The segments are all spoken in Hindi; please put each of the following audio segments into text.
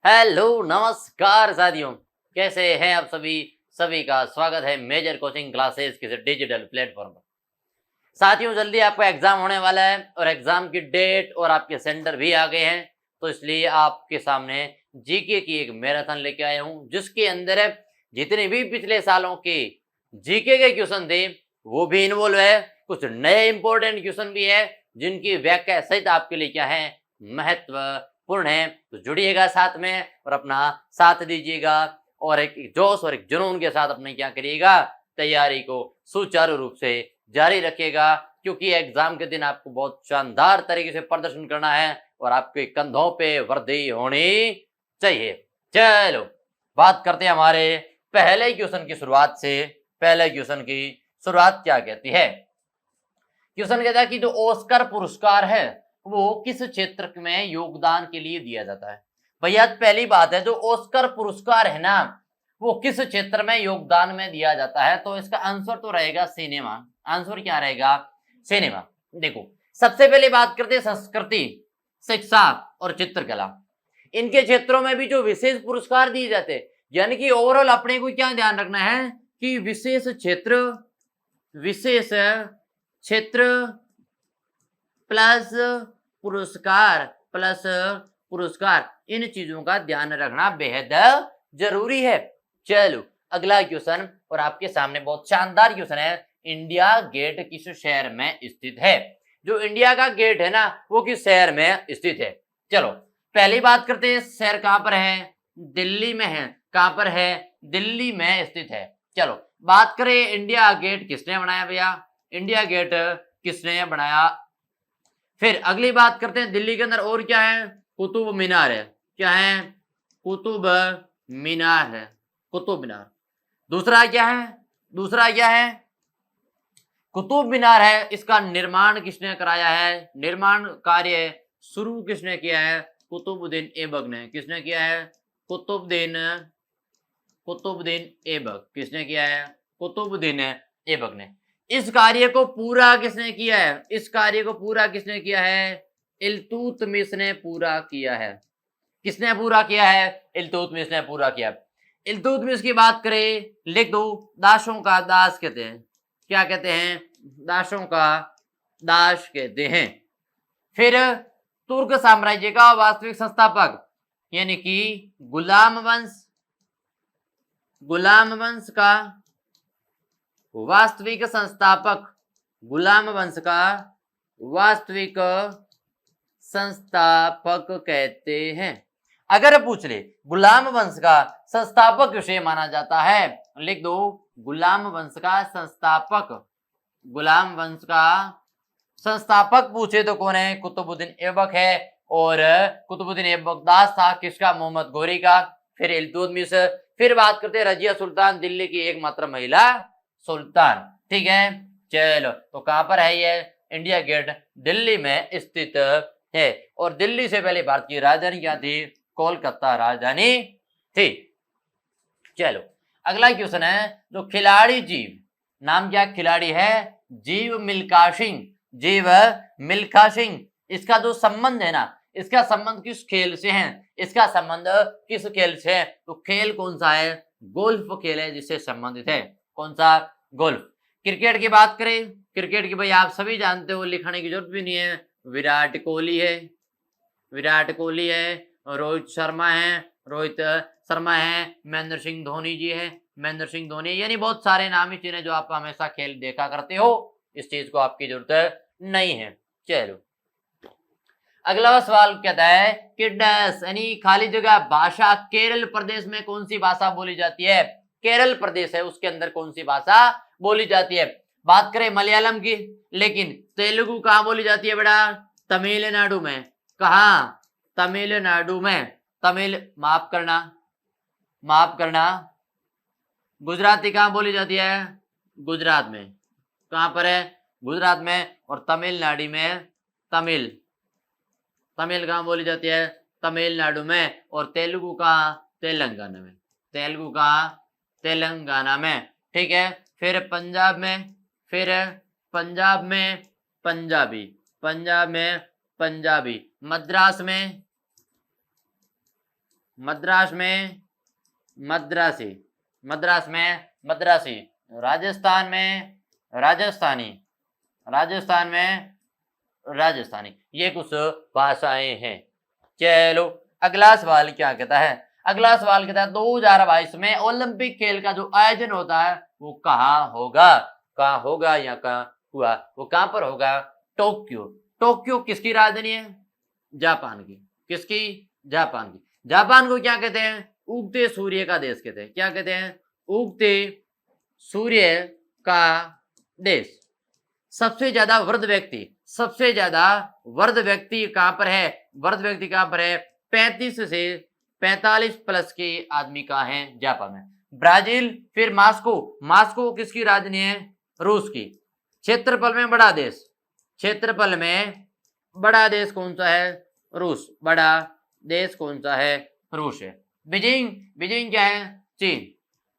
हेलो नमस्कार साथियों, कैसे हैं आप सभी। सभी का स्वागत है मेजर कोचिंग क्लासेस के डिजिटल प्लेटफॉर्म पर। साथियों, जल्दी आपका एग्जाम होने वाला है और एग्जाम की डेट और आपके सेंटर भी आ गए हैं, तो इसलिए आपके सामने जीके की एक मैराथन लेके आया हूं, जिसके अंदर जितने भी पिछले सालों के जीके के क्वेश्चन थे वो भी इन्वॉल्व है। कुछ नए इंपॉर्टेंट क्वेश्चन भी है जिनकी व्याख्या सहित आपके लिए क्या है, महत्वपूर्ण है। तो जुड़िएगा साथ में और अपना साथ दीजिएगा और एक जोश और एक जुनून के साथ अपने क्या करिएगा, तैयारी को सुचारू रूप से जारी रखिएगा, क्योंकि एग्जाम के दिन आपको बहुत शानदार तरीके से प्रदर्शन करना है और आपके कंधों पे वर्दी होनी चाहिए। चलो बात करते हैं हमारे पहले क्वेश्चन की शुरुआत से। पहले क्वेश्चन की शुरुआत क्या कहती है? क्वेश्चन कहता है कि जो ऑस्कर पुरस्कार है वो किस क्षेत्र में योगदान के लिए दिया जाता है। भैया पहली बात है, जो ऑस्कर पुरस्कार है ना वो किस क्षेत्र में योगदान में दिया जाता है, तो इसका आंसर तो रहेगा सिनेमा। आंसर क्या रहेगा? सिनेमा। देखो, सबसे पहले बात करते हैं संस्कृति, शिक्षा और चित्रकला। इनके क्षेत्रों में भी जो विशेष पुरस्कार दिए जाते हैं, यानी कि ओवरऑल अपने को क्या ध्यान रखना है कि विशेष क्षेत्र प्लस पुरस्कार इन चीजों का ध्यान रखना बेहद जरूरी है। चलो अगला क्वेश्चन, और आपके सामने बहुत शानदार क्वेश्चन है। इंडिया गेट किस शहर में स्थित है? जो इंडिया का गेट है ना वो किस शहर में स्थित है? चलो पहली बात करते हैं, शहर कहां पर है? दिल्ली में है। कहां पर है? दिल्ली में स्थित है। चलो बात करें इंडिया गेट किसने बनाया भैया? इंडिया गेट किसने बनाया? फिर अगली बात करते हैं, दिल्ली के अंदर और क्या है? कुतुब मीनार है। क्या है? कुतुब मीनार है। कुतुब मीनार। दूसरा क्या है? दूसरा क्या है? कुतुब मीनार है। इसका निर्माण किसने कराया है? निर्माण कार्य शुरू किसने किया है? कुतुबुद्दीन ऐबक ने। किसने किया है? कुतुबुद्दीन ऐबक। किसने किया है? कुतुबुद्दीन ऐबक ने। इस कार्य को पूरा किसने किया है? इस कार्य को पूरा किसने किया है? इल्तुतमिश ने पूरा किया है। किसने पूरा किया है? इल्तुतमिश ने पूरा किया। इल्तुतमिश की बात करें, लिख दो, दासों का दास कहते हैं। क्या कहते हैं? दासों का दास कहते हैं। फिर तुर्क साम्राज्य का वास्तविक संस्थापक यानी कि गुलाम वंश का वास्तविक संस्थापक, गुलाम वंश का वास्तविक संस्थापक कहते हैं। अगर पूछ ले गुलाम वंश का संस्थापक किसे माना जाता है, लिख दो, गुलाम वंश का संस्थापक। गुलाम वंश का संस्थापक पूछे तो कौन है? कुतुबुद्दीन ऐबक है। और कुतुबुद्दीन ऐबक दास था किसका? मोहम्मद गोरी का। फिर इल्तुतमिश। फिर बात करते हैं रजिया सुल्तान, दिल्ली की एकमात्र महिला सुल्तान। ठीक है, चलो तो कहां पर है ये? इंडिया गेट दिल्ली में स्थित है। और दिल्ली से पहले भारत की राजधानी क्या थी? कोलकाता राजधानी थी। चलो अगला क्वेश्चन है, जो खिलाड़ी जीव, नाम क्या खिलाड़ी है? जीव मिल्खा सिंह। जीव मिल्खा सिंह। इसका जो संबंध है ना, इसका संबंध किस खेल से है? इसका संबंध किस खेल से है? तो खेल कौन सा है? गोल्फ खेल है जिससे संबंधित है। कौन सा? गोल्फ। क्रिकेट की बात करें, क्रिकेट की भाई आप सभी जानते हो, लिखने की जरूरत भी नहीं है। विराट कोहली है। विराट कोहली है। रोहित शर्मा है। महेंद्र सिंह धोनी जी है। महेंद्र सिंह धोनी, यानी बहुत सारे नाम ही चीजें जो आप हमेशा खेल देखा करते हो, इस चीज को आपकी जरूरत नहीं है। चलो अगला सवाल कहता है कि डैश यानी खाली जगह भाषा, केरल प्रदेश में कौन सी भाषा बोली जाती है? केरल प्रदेश है उसके अंदर कौन सी भाषा बोली जाती है? बात करें मलयालम की, लेकिन तेलुगु कहां बोली जाती है बेटा? तमिलनाडु में। कहा? तमिलनाडु में। माफ करना, गुजराती कहां बोली जाती है? गुजरात में। कहां पर है? गुजरात में। और तमिलनाडु में तमिल कहां बोली जाती है? तमिलनाडु में। और तेलुगु कहां? तेलंगाना में। तेलुगु कहां? तेलंगाना में। ठीक है, फिर पंजाब में पंजाबी। मद्रास में मद्रास में मद्रासी, मद्रास में मद्रासी, राजस्थान में राजस्थानी, राजस्थान में राजस्थानी। ये कुछ भाषाएं हैं। चलो अगला सवाल क्या कहता है? अगला सवाल कहता है 2022 में ओलंपिक खेल का जो आयोजन होता है वो कहाँ होगा? कहाँ होगा या कहाँ हुआ? वो कहाँ पर होगा? टोक्यो। टोक्यो किसकी राजधानी है? जापान की। किसकी? जापान की। जापान को क्या कहते हैं? उगते सूर्य का देश कहते हैं। क्या कहते हैं? उगते सूर्य का देश। सबसे ज्यादा वृद्ध व्यक्ति, सबसे ज्यादा वृद्ध व्यक्ति कहां पर है? वृद्ध व्यक्ति कहां पर है? 35 से 45 प्लस के आदमी का है जापान में। ब्राजील, फिर मास्को। मास्को किसकी राजधानी है? रूस की। क्षेत्रफल में बड़ा देश, क्षेत्रफल में बड़ा देश कौन सा है? रूस। बड़ा देश कौन सा है? रूस है। बीजिंग, बीजिंग क्या है? चीन,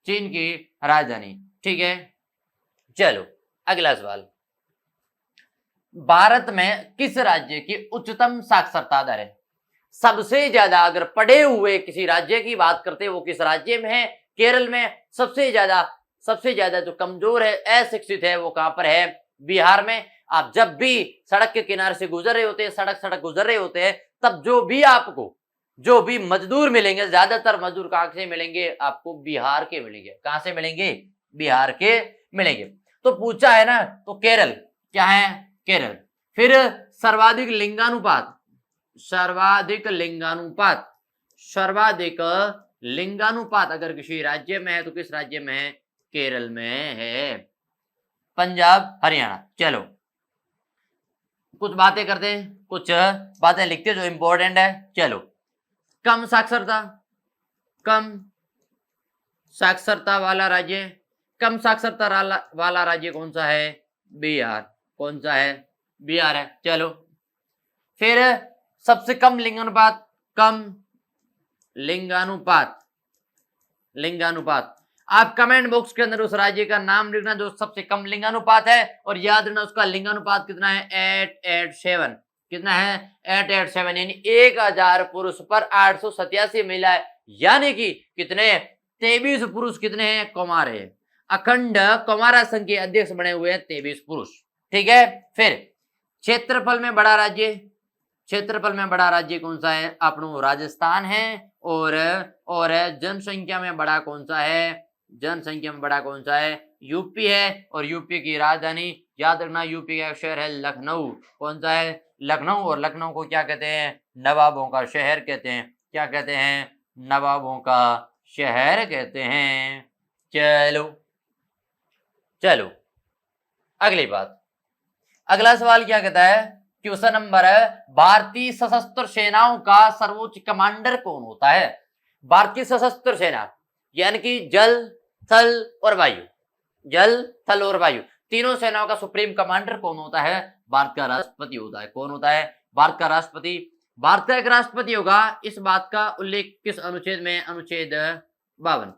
चीन की राजधानी। ठीक है, चलो अगला सवाल। भारत में किस राज्य की उच्चतम साक्षरता दर है? सबसे ज्यादा अगर पढ़े हुए किसी राज्य की बात करते हैं वो किस राज्य में है? केरल में। सबसे ज्यादा जो कमजोर है, अशिक्षित है, वो कहां पर है? बिहार में। आप जब भी सड़क के किनारे से गुजर रहे होते हैं, सड़क गुजर रहे होते हैं, तब जो भी मजदूर मिलेंगे, ज्यादातर मजदूर कहां से मिलेंगे? आपको बिहार के मिलेंगे। कहां से मिलेंगे? बिहार के मिलेंगे। तो पूछा है ना, तो केरल क्या है? केरल। फिर सर्वाधिक लिंगानुपात, सर्वाधिक लिंगानुपात, सर्वाधिक लिंगानुपात अगर किसी राज्य में है तो किस राज्य में है? केरल में है। पंजाब, हरियाणा। चलो कुछ बातें करते हैं, कुछ बातें लिखते हैं जो इंपॉर्टेंट है। चलो, कम साक्षरता, कम साक्षरता वाला राज्य, कम साक्षरता वाला राज्य कौन सा है? बिहार। कौन सा है? बिहार है। चलो, फिर सबसे कम लिंगानुपात, कम लिंगानुपात, लिंगानुपात। आप कमेंट बॉक्स के अंदर उस राज्य का नाम लिखना जो सबसे कम लिंगानुपात है, और याद रखना उसका लिंगानुपात कितना है? 887। कितना है? 887, यानी 1000 पुरुष पर 887 महिलाएं, यानी कि कितने? 23 पुरुष कितने हैं? कुमार है। अखंड कुमारा संघ के अध्यक्ष बने हुए हैं 23 पुरुष। ठीक है, फिर क्षेत्रफल में बड़ा राज्य, क्षेत्रफल में बड़ा राज्य कौन सा है? अपनो राजस्थान है। और जनसंख्या में बड़ा कौन सा है? जनसंख्या में बड़ा कौन सा है? यूपी है। और यूपी की राजधानी याद रखना, यूपी का शहर है लखनऊ। कौन सा है? लखनऊ। और लखनऊ को क्या कहते हैं? नवाबों का शहर कहते हैं। क्या कहते हैं? नवाबों का शहर कहते हैं। चलो चलो अगली बात, अगला सवाल क्या कहता है? क्वेश्चन नंबर है, भारतीय सशस्त्र सेनाओं का सर्वोच्च कमांडर कौन होता है? भारतीय सशस्त्र सेना यानी कि जल, थल और वायु, जल, थल और वायु, तीनों सेनाओं का सुप्रीम कमांडर कौन होता है? भारत का राष्ट्रपति होता है। कौन होता है? भारत का राष्ट्रपति। भारत का एक राष्ट्रपति होगा, इस बात का उल्लेख किस अनुच्छेद में? अनुच्छेद 52।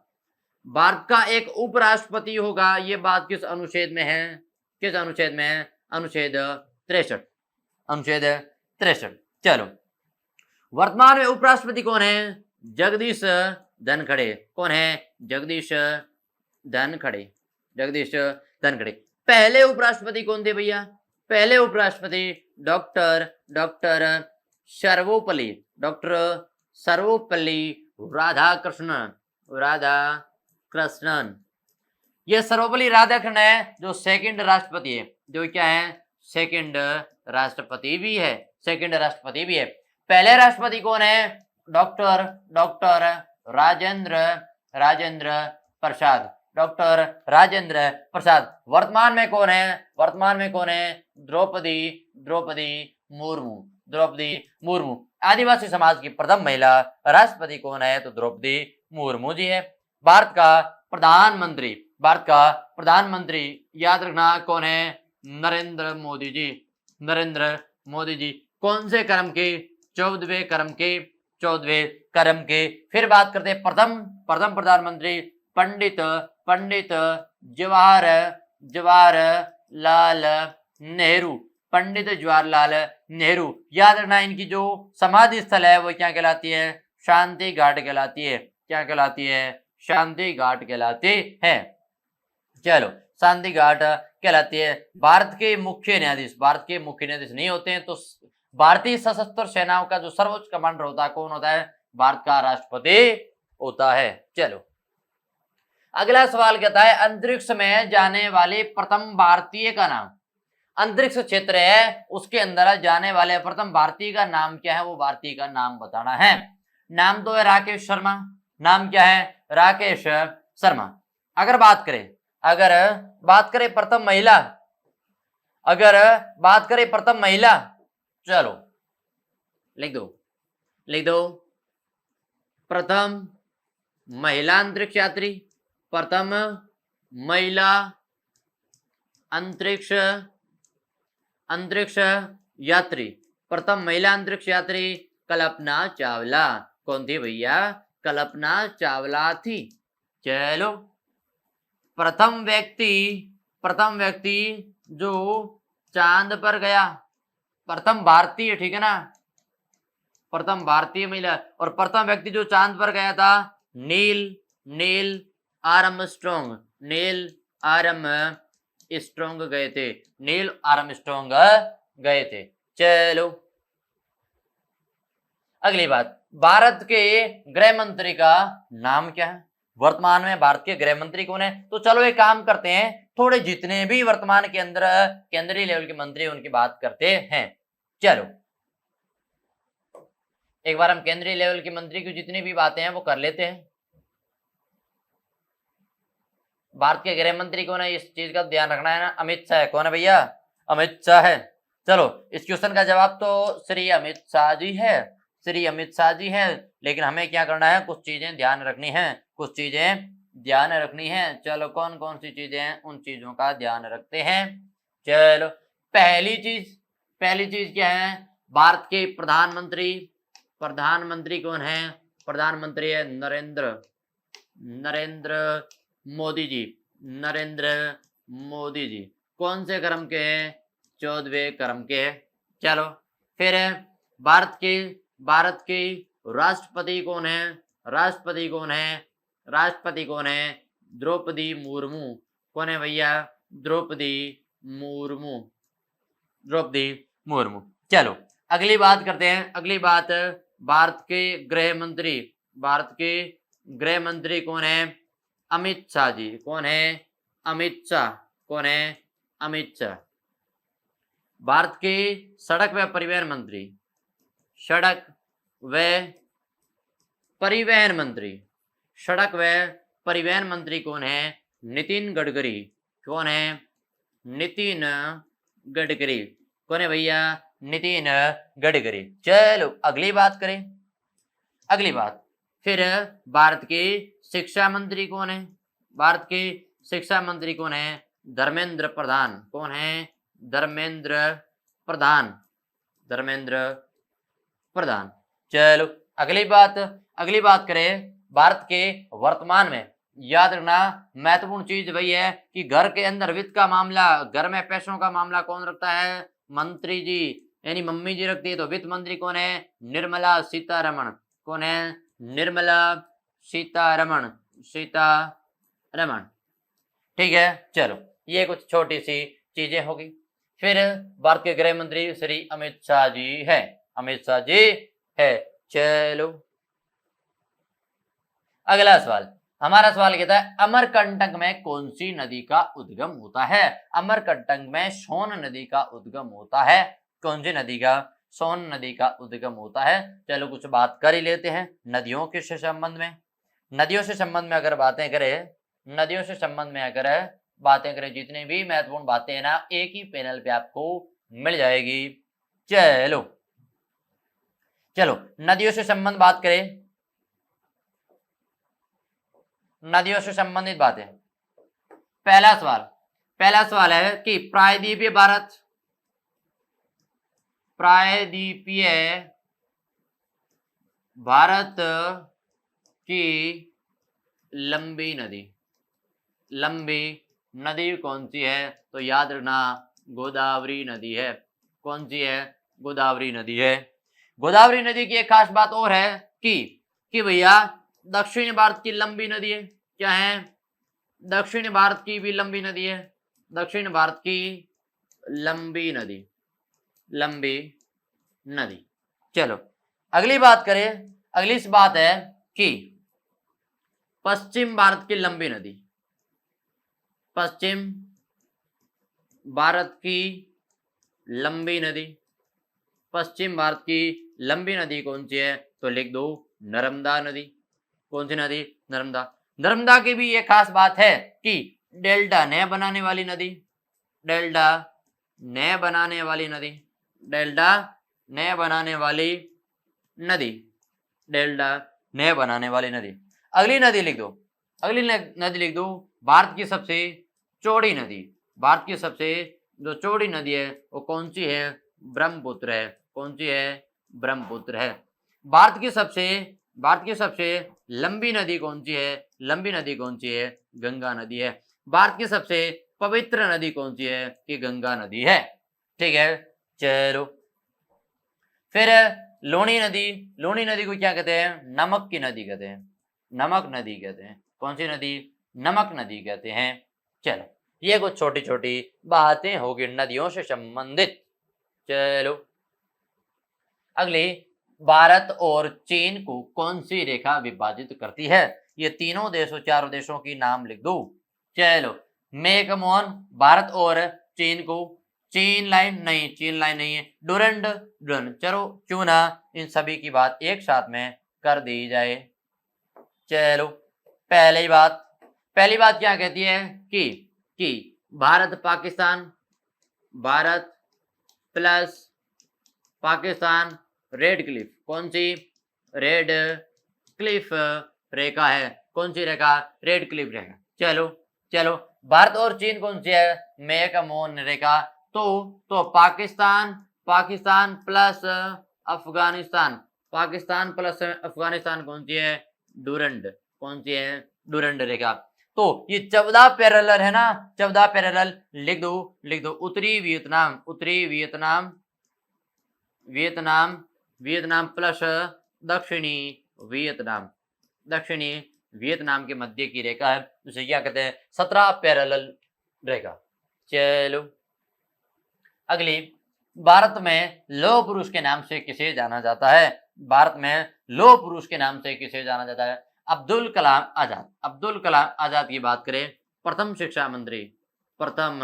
भारत का एक उपराष्ट्रपति होगा, ये बात किस अनुच्छेद में है? किस अनुच्छेद में है? अनुच्छेद 63। अनुच्छेद 63। चलो, वर्तमान में उपराष्ट्रपति कौन है? जगदीश धनखड़े। कौन है? जगदीश धनखड़े। जगदीश धनखड़े। पहले उपराष्ट्रपति कौन थे भैया? पहले उपराष्ट्रपति डॉक्टर सर्वपल्ली, डॉक्टर सर्वपल्ली राधाकृष्णन। ये सर्वपल्ली राधाकृष्णन है जो सेकंड राष्ट्रपति है, जो क्या है? सेकंड राष्ट्रपति भी है। सेकंड राष्ट्रपति भी है। पहले राष्ट्रपति कौन है? डॉक्टर राजेंद्र प्रसाद। डॉक्टर राजेंद्र प्रसाद। वर्तमान में कौन है? वर्तमान में कौन है? द्रौपदी मुर्मू। आदिवासी समाज की प्रथम महिला राष्ट्रपति कौन है? तो द्रौपदी मुर्मू जी है। भारत का प्रधानमंत्री याद रखना कौन है? नरेंद्र मोदी जी। कौन से क्रम के? 14वें क्रम के। फिर बात करते हैं प्रथम प्रधानमंत्री पंडित जवाहरलाल नेहरू। पंडित जवाहरलाल नेहरू। याद रखना इनकी जो समाधि स्थल है वो क्या कहलाती है? शांति घाट कहलाती है। क्या कहलाती है? शांति घाट कहलाती है। चलो, शांति घाट कहलाती है। भारत के मुख्य न्यायाधीश नहीं होते हैं, तो भारतीय सशस्त्र सेनाओं का जो सर्वोच्च कमांडर होता है कौन होता है? भारत का राष्ट्रपति होता है। चलो, अगला सवाल कहता है अंतरिक्ष में जाने वाले प्रथम भारतीय का नाम। अंतरिक्ष क्षेत्र है, उसके अंदर जाने वाले प्रथम भारतीय का नाम क्या है? वो भारतीय का नाम बताना है। नाम तो है राकेश शर्मा। नाम क्या है? राकेश शर्मा। अगर बात करें प्रथम महिला, चलो लिख दो प्रथम महिला अंतरिक्ष यात्री, प्रथम महिला अंतरिक्ष यात्री, प्रथम महिला अंतरिक्ष यात्री कल्पना चावला। कौन थी भैया? कल्पना चावला थी। चलो, प्रथम व्यक्ति जो चांद पर गया, प्रथम भारतीय, ठीक है ना, प्रथम भारतीय महिला, और प्रथम व्यक्ति जो चांद पर गया था नील आर्मस्ट्रॉन्ग गए थे। चलो, अगली बात, भारत के गृह मंत्री का नाम क्या है? वर्तमान में भारत के गृह मंत्री कौन है? तो चलो एक काम करते हैं, थोड़े जितने भी वर्तमान के अंदर केंद्रीय लेवल के मंत्री उनकी बात करते हैं। चलो, एक बार हम केंद्रीय लेवल के मंत्री की जितनी भी बातें हैं वो कर लेते हैं। भारत के गृह मंत्री कौन है? इस चीज का ध्यान रखना है ना। अमित शाह है। कौन है भैया? अमित शाह है। चलो, इस क्वेश्चन का जवाब तो श्री अमित शाह जी है, लेकिन हमें क्या करना है? कुछ चीजें ध्यान रखनी है। चलो, कौन कौन सी चीजें हैं उन चीजों का ध्यान रखते हैं। चलो, पहली चीज क्या है? भारत के प्रधानमंत्री कौन है? प्रधानमंत्री है नरेंद्र मोदी जी। कौन से क्रम के हैं? 14वें क्रम के हैं। चलो, फिर भारत के राष्ट्रपति कौन है? द्रौपदी मुर्मू। कौन है भैया? द्रौपदी मुर्मू। चलो, अगली बात करते हैं। भारत के गृह मंत्री कौन है? अमित शाह जी। कौन है? अमित शाह। भारत के सड़क व परिवहन मंत्री कौन है? नितिन गडकरी। कौन है? नितिन गडकरी। कौन है भैया? नितिन गडकरी। चलो, अगली बात फिर भारत के शिक्षा मंत्री कौन है? धर्मेंद्र प्रधान। कौन है? धर्मेंद्र प्रधान। चलो, अगली बात करें भारत के वर्तमान में। याद रखना, महत्वपूर्ण चीज वही है कि घर के अंदर वित्त का मामला, घर में पैसों का मामला कौन रखता है? मंत्री जी, यानी मम्मी जी रखती है। तो वित्त मंत्री कौन है? निर्मला सीतारमण। कौन है? निर्मला सीतारमण। ठीक है। चलो, ये कुछ छोटी सी चीजें होगी। फिर भारत के गृह मंत्री श्री अमित शाह जी है। चलो, अगला सवाल, हमारा सवाल कहता है अमरकंटक में कौन सी नदी का उद्गम होता है? अमरकंटक में सोन नदी का उद्गम होता है। कौन सी नदी का? सोन नदी का उद्गम होता है। चलो, कुछ बात कर ही लेते हैं नदियों के संबंध में। नदियों से संबंध में अगर बातें करें, जितनी भी महत्वपूर्ण बातें हैं ना, एक ही पैनल पे आपको मिल जाएगी। चलो, नदियों से संबंधित बातें। पहला सवाल है कि प्रायद्वीपीय भारत की लंबी नदी कौन सी है? तो याद रखना, गोदावरी नदी है। कौन सी है? गोदावरी नदी है। गोदावरी नदी की एक खास बात और है कि कि भैया दक्षिण भारत की लंबी नदी है, क्या है, दक्षिण भारत की भी लंबी नदी है, दक्षिण भारत की लंबी नदी, लंबी नदी। चलो अगली बात करें, अगली इस बात है कि पश्चिम भारत की लंबी नदी, पश्चिम भारत की लंबी नदी, पश्चिम भारत की लंबी नदी कौन सी है, तो लिख दो नर्मदा नदी। कौन सी नदी, नर्मदा। नर्मदा की भी एक खास बात है कि डेल्टा नए बनाने वाली नदी, डेल्टा नए बनाने वाली नदी, डेल्टा नए बनाने वाली नदी, डेल्टा नए बनाने वाली नदी। अगली नदी लिख दो, अगली नदी लिख दो, भारत की सबसे चौड़ी नदी, भारत की सबसे जो चौड़ी नदी है वो कौन सी है, ब्रह्मपुत्र है। कौन सी है, ब्रह्मपुत्र है। भारत की सबसे लंबी नदी कौन सी है, लंबी नदी कौन सी है, गंगा नदी है। भारत की सबसे पवित्र नदी कौन सी है, कि गंगा नदी है। ठीक है, चलो फिर लूणी नदी, लूणी नदी को क्या कहते हैं, नमक की नदी कहते हैं, नमक नदी कहते हैं। कौन सी नदी, नमक नदी कहते हैं। चलो ये कुछ छोटी छोटी बातें होगी नदियों से संबंधित। चलो अगली, भारत और चीन को कौन सी रेखा विभाजित करती है, ये तीनों देशों, चारों देशों की नाम लिख दो। चलो मेकमोहन, भारत और चीन को, चीन लाइन नहीं, चीन लाइन नहीं है, डुरंड डुरंड, चलो चूना, इन सभी की बात एक साथ में कर दी जाए। चलो पहली बात क्या कहती है कि Bharat Pakistan, Bharat plus Pakistan red Cliff, कौन सी, रेड क्लिफ रेखा है। कौन सी रेखा, रेड क्लिफ रेखा। चलो चलो भारत और चीन कौन सी है, मैकमोहन रेखा। तो पाकिस्तान प्लस अफगानिस्तान, पाकिस्तान प्लस अफगानिस्तान कौन सी है, डुरंड। कौन सी है, डुरंड रेखा। तो ये 14 पैरेलल है ना, 14 पैरेलल लिख दो उत्तरी वियतनाम, उत्तरी वियतनाम, वियतनाम प्लस दक्षिणी वियतनाम, दक्षिणी वियतनाम के मध्य की रेखा है, उसे क्या कहते हैं, 17 पैरेलल रेखा। चलो अगली, भारत में लौह पुरुष के नाम से किसे जाना जाता है, भारत में लौह पुरुष के नाम से किसे जाना जाता है, अब्दुल कलाम आजाद। अब्दुल कलाम आजाद की बात करें, प्रथम शिक्षा मंत्री, प्रथम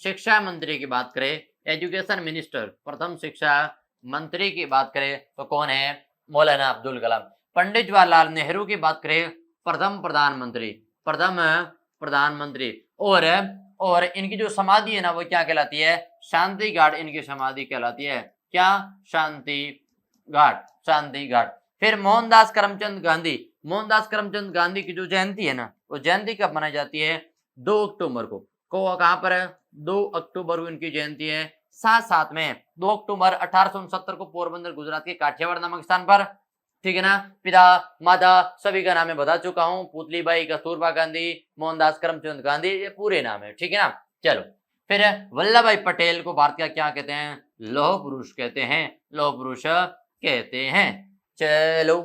शिक्षा मंत्री की बात करें, एजुकेशन मिनिस्टर, प्रथम शिक्षा मंत्री की बात करें तो कौन है, मौलाना अब्दुल कलाम। पंडित जवाहरलाल नेहरू की बात करें, प्रथम प्रधानमंत्री, प्रथम प्रधानमंत्री। और इनकी जो समाधि है ना वो क्या कहलाती है, शांति घाट, इनकी समाधि कहलाती है, क्या, शांति घाट, शांति घाट। फिर मोहनदास करमचंद गांधी, मोहनदास करमचंद गांधी की जो जयंती है ना वो जयंती कब मनाई जाती है, 2 अक्टूबर को। कहाँ पर है, 2 अक्टूबर को इनकी जयंती है। साथ में 2 अक्टूबर 1869 को पोरबंदर गुजरात के काठियावाड़ नामक स्थान पर, ठीक है ना, पिता माता सभी का नाम मैं बता चुका हूँ, पुतलीबाई, कस्तूरबा गांधी, मोहनदास करमचंद गांधी, ये पूरे नाम है, ठीक है ना। चलो फिर वल्लभ भाई पटेल को भारत का क्या कहते हैं, लौह पुरुष कहते हैं, लौह पुरुष कहते हैं। चलो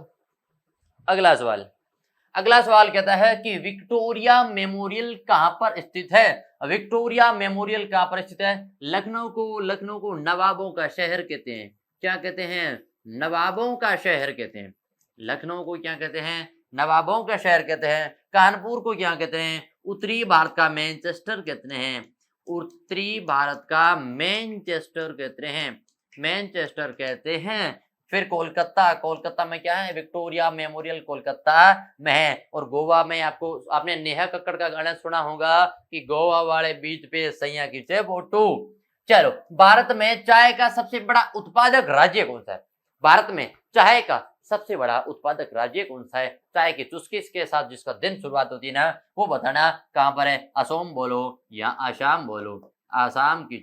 अगला सवाल कहता है कि विक्टोरिया मेमोरियल कहां पर स्थित है, विक्टोरिया मेमोरियल कहां पर स्थित है, लखनऊ को नवाबों का शहर कहते हैं, क्या कहते हैं, नवाबों का शहर कहते हैं। लखनऊ को क्या कहते हैं, नवाबों का शहर कहते हैं। कानपुर को क्या कहते हैं, उत्तरी भारत का मैनचेस्टर कहते हैं, उत्तरी भारत का मैनचेस्टर कहते हैं, मैनचेस्टर कहते हैं। फिर कोलकाता में क्या है, विक्टोरिया मेमोरियल कोलकाता में है। और गोवा में आपने नेहा कक्कड़ का गाना सुना होगा कि गोवा वाले बीच पे सैया की चे फोटो। चलो भारत में चाय का सबसे बड़ा उत्पादक राज्य कौन सा है, भारत में चाय का सबसे बड़ा उत्पादक राज्य कौन सा है, चाय की चुस्की के साथ जिसका दिन शुरुआत होती है ना वो बताना कहां पर है, असम बोलो या आसाम बोलो, आसाम की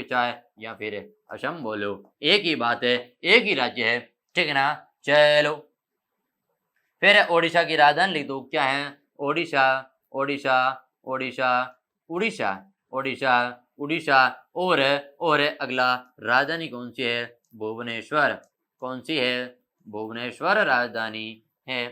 चाय या फिर असम बोलो, एक ही बात है, एक ही राज्य है, ठीक है ना। चलो फिर ओडिशा की राजधानी लिख दो, क्या है, ओडिशा ओडिशा ओडिशा उड़ीसा ओडिशा उड़ीसा। और अगला राजधानी कौन सी है, भुवनेश्वर, कौन सी है, भुवनेश्वर राजधानी है।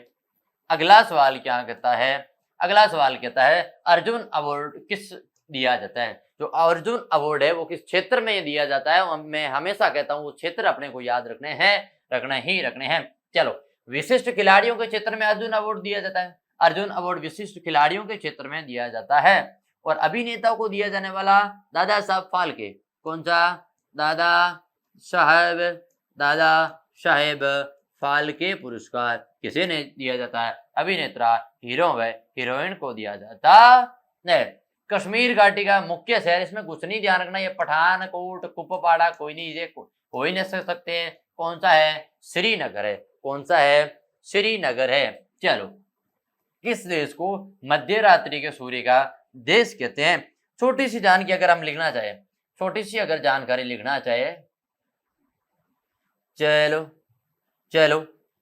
अगला सवाल क्या कहता है? अगला सवाल कहता है अर्जुन अवार्ड किस दिया जाता है? जो अर्जुन अवार्ड है वो किस क्षेत्र में दिया जाता है? और मैं हमेशा कहता हूँ वो क्षेत्र अपने को याद रखने हैं, रखने हैं। चलो, विशिष्ट खिलाड़ियों के क्षेत्र में अर्जुन अवार्ड दिया जाता है। अर्जुन अवार्ड विशिष्ट खिलाड़ियों के क्षेत्र में दिया जाता है। और अभिनेताओं को दिया जाने वाला दादा साहब फाल्के, कौन सा? दादा साहेब फाल्के पुरस्कार किसे ने दिया जाता है? अभिनेता, हीरो व हीरोइन को दिया जाता है। कश्मीर घाटी का मुख्य शहर, इसमें कुछ नहीं ध्यान रखना, ये पठानकोट, कुपवाड़ा कोई नहीं, ये कोई नहीं सक सकते हैं। कौन सा है? श्रीनगर है। कौन सा है? श्रीनगर है। चलो, किस देश को मध्य रात्रि के सूर्य का देश कहते हैं? छोटी सी जानकारी अगर हम लिखना चाहे, छोटी सी अगर जानकारी लिखना चाहे, चलो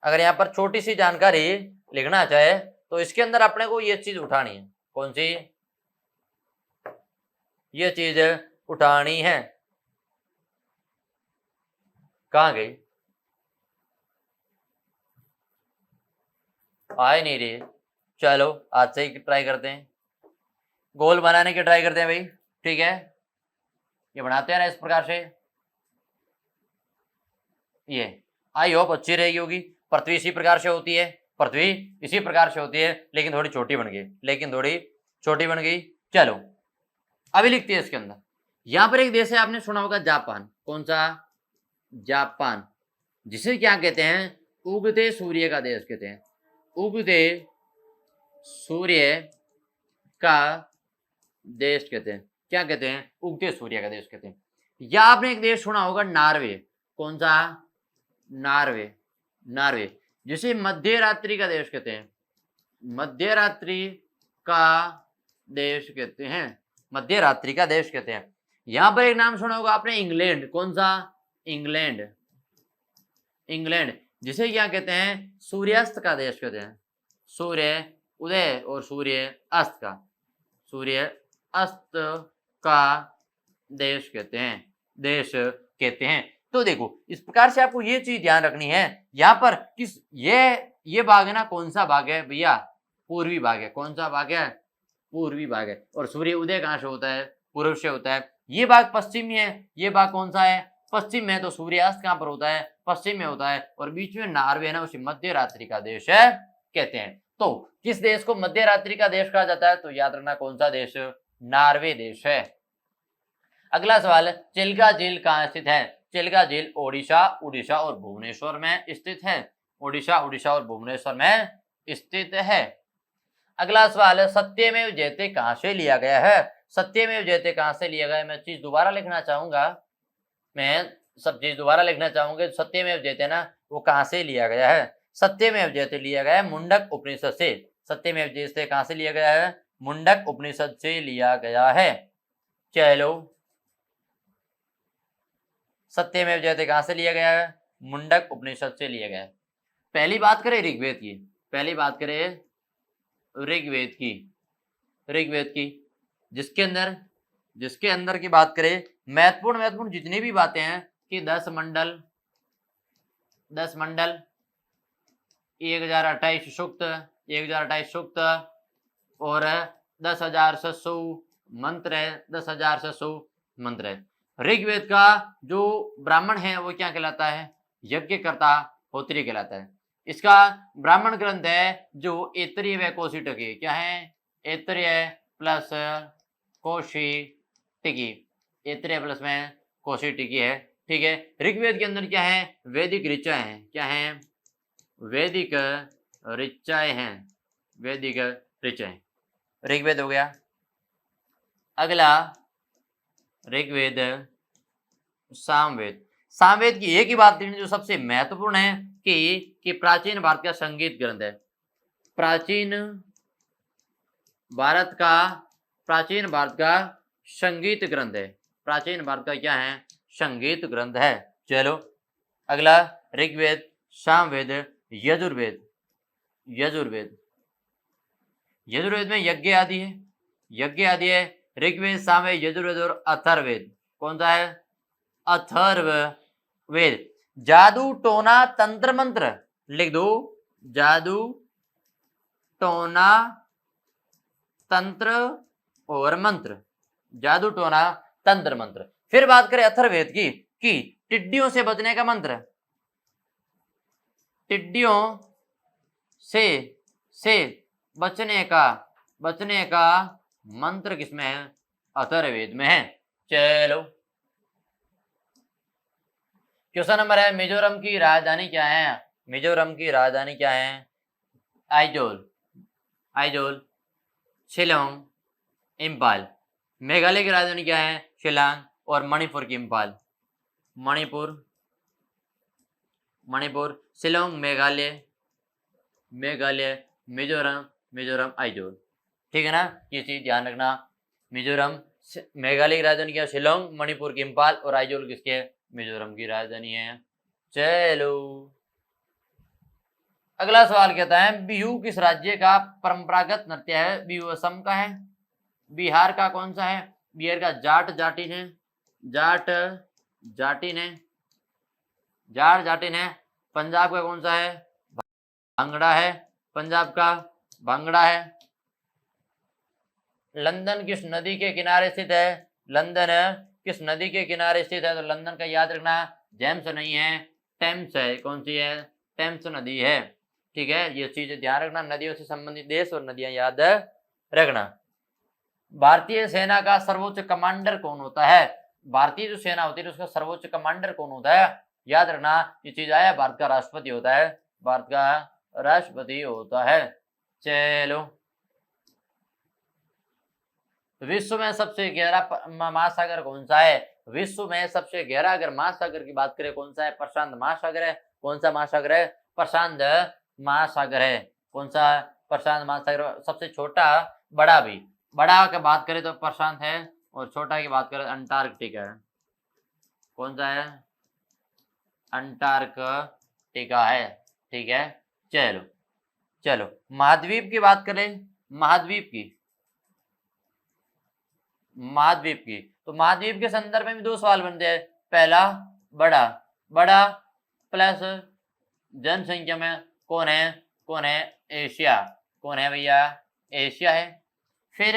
अगर यहाँ पर छोटी सी जानकारी लिखना चाहे तो इसके अंदर अपने को ये चीज उठानी है। कौन सी? ये चीज उठानी है। कहाँ गई? आए नहीं रही। चलो आज से ही ट्राई करते हैं, गोल बनाने की ट्राई करते हैं भाई। ठीक है, ये बनाते हैं ना इस प्रकार से। ये आई होप अच्छी रहेगी होगी। पृथ्वी इसी प्रकार से होती है, पृथ्वी इसी प्रकार से होती है, लेकिन थोड़ी छोटी बन गई। चलो अभी लिखते हैं इसके अंदर। यहां पर एक देश है, आपने सुना होगा जापान। कौन सा? जापान, जिसे क्या कहते हैं? उगते सूर्य का देश कहते हैं। उगते सूर्य का देश कहते हैं। क्या कहते हैं? उगते सूर्य का देश कहते हैं। या आपने एक देश सुना होगा नार्वे। कौन सा? नार्वे, जिसे मध्य रात्रि का देश कहते हैं। मध्य रात्रि का देश कहते हैं। मध्य रात्रि का देश कहते हैं। यहां पर एक नाम सुना होगा आपने, इंग्लैंड। कौन सा? इंग्लैंड, जिसे क्या कहते हैं? सूर्यास्त का देश कहते हैं। सूर्य उदय और सूर्य अस्त का देश कहते हैं। तो देखो, इस प्रकार से आपको ये चीज ध्यान रखनी है। यहाँ पर किस ये भाग है ना, कौन सा भाग है भैया? पूर्वी भाग है। कौन सा भाग है? पूर्वी भाग है। और सूर्य उदय कहाँ से होता है? पूर्व से होता है। ये भाग पश्चिमी है। ये भाग कौन सा है? पश्चिम में। तो सूर्यास्त कहाँ पर होता है? पश्चिम में होता है। और बीच में नार्वे है ना, उसे मध्य रात्रि का देश है कहते हैं। तो किस देश को मध्य रात्रि का देश कहा जाता है? तो याद रखना, कौन सा देश? नार्वे देश है। अगला सवाल, चिल्का झील कहाँ स्थित है? चिल्का झील उड़ीसा और भुवनेश्वर में स्थित है। उड़ीसा और भुवनेश्वर में स्थित है। अगला सवाल है, सत्यमेव जयते कहाँ से लिया गया है? सत्यमेव जयते कहाँ से लिया गया है? मैं चीज दोबारा लिखना चाहूंगा, सत्यमेव जयते ना, वो कहाँ से लिया गया है? सत्यमेव जयते लिया गया है मुंडक उपनिषद से। सत्यमेव जयते कहाँ से लिया गया है? मुंडक उपनिषद से लिया गया है। चलो, सत्यमेव जयते कहाँ से लिया गया है? मुंडक उपनिषद से लिया गया है। पहली बात करें ऋग्वेद की, जिसके अंदर की बात करें, महत्वपूर्ण जितनी भी बातें हैं कि 10 मंडल 1028 सूक्त और 10,700 मंत्र है। ऋग्वेद का जो ब्राह्मण है वो क्या कहलाता है? यज्ञकर्ता होत्री कहलाता है। इसका ब्राह्मण ग्रंथ है जो ऐतरेय व कौशिटकी। क्या है? ऐतरेय प्लस कौशिटकी। ऐतरेय प्लस में कौशिटकी है। ठीक है। ऋग्वेद के अंदर क्या है? वैदिक ऋचाएं हैं। क्या है? वैदिक ऋचाएं। ऋग्वेद हो गया। अगला ऋग्वेद, सामवेद की एक ही बात करनी जो सबसे महत्वपूर्ण है कि प्राचीन भारत का संगीत ग्रंथ है। प्राचीन भारत का संगीत ग्रंथ है। प्राचीन भारत का क्या है? संगीत ग्रंथ है। चलो अगला, ऋग्वेद, सामवेद, यजुर्वेद में यज्ञ आदि है। ऋग्वेद, सामवेद, यजुर्वेद और अथर्ववेद। कौन सा है? अथर्ववेद। जादू टोना तंत्र मंत्र, लिख दो जादू टोना तंत्र और मंत्र, जादू टोना तंत्र मंत्र। फिर बात करें अथर्ववेद की कि टिड्डियों से बचने का मंत्र, टिड्डियों से बचने का मंत्र किसमें है? अथर्ववेद में है। चलो क्वेश्चन नंबर है, मिजोरम की राजधानी क्या है? मिजोरम की राजधानी क्या है? आइजोल, शिलोंग, इम्फाल। मेघालय की राजधानी क्या है? शिलांग। और मणिपुर की इम्फाल। मणिपुर, शिलोंग मेघालय, मिजोरम आइजोल। ठीक है ना, ये चीज ध्यान रखना। मिजोरम, मेघालय की राजधानी क्या है? शिलोंग। मणिपुर की इम्फाल। और आइजोल किसके है? मिजोरम की राजधानी है। चलो अगला सवाल कहता है, बिहू किस राज्य का परंपरागत नृत्य है? बिहू असम का है। बिहार का कौन सा है? बिहार का जाट जाटिन है। पंजाब का कौन सा है? भांगड़ा है। पंजाब का भांगड़ा है। लंदन किस नदी के किनारे स्थित है? लंदन किस नदी के किनारे स्थित है? तो लंदन का याद रखना, जेम्स नहीं है, टेम्स है। कौन सी है? टेम्स नदी है। ठीक है, ये चीज ध्यान रखना, नदियों से संबंधित देश और नदियां याद रखना। भारतीय सेना का सर्वोच्च कमांडर कौन होता है? भारतीय जो सेना होती है उसका सर्वोच्च कमांडर कौन होता है? याद रखना, ये चीज आया, भारत का राष्ट्रपति होता है। भारत का राष्ट्रपति होता है। चलो विश्व में सबसे गहरा महासागर कौन सा है? विश्व में सबसे गहरा अगर महासागर की बात करें कौन सा है? प्रशांत महासागर है। कौन सा महासागर है? प्रशांत महासागर है। कौन सा? प्रशांत महासागर। सबसे छोटा बड़ा की बात करें तो प्रशांत है, और छोटा की बात करें अंटार्कटिका है। कौन सा है? अंटार्कटिका है। ठीक है, चलो महाद्वीप की बात करें, महाद्वीप की तो महाद्वीप के संदर्भ में भी दो सवाल बनते हैं। पहला, बड़ा प्लस जनसंख्या में कौन है? एशिया। कौन है भैया? एशिया है। फिर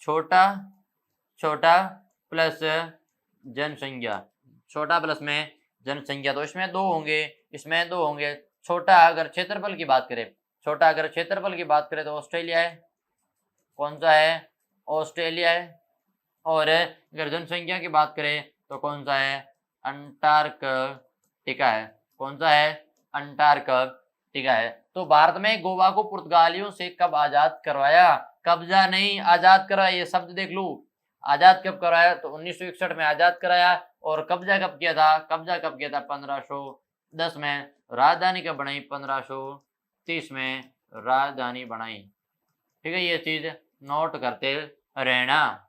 छोटा प्लस जनसंख्या, छोटा प्लस में जनसंख्या, तो इसमें दो होंगे। छोटा अगर क्षेत्रफल की बात करें तो ऑस्ट्रेलिया है। कौन सा है? ऑस्ट्रेलिया है। और अगर जनसंख्या की बात करें तो कौन सा है? अंटार्कटिका है। कौन सा है? अंटार्कटिका है। तो भारत में गोवा को पुर्तगालियों से कब आजाद करवाया? कब्जा नहीं, आजाद कराया। ये शब्द देख लो, आजाद कब कराया? तो 1961 में आजाद कराया। और कब्जा कब किया था? 1510 में। राजधानी कब बनाई? 1530 में राजधानी बनाई। ठीक है, ये चीज नोट करते रहना।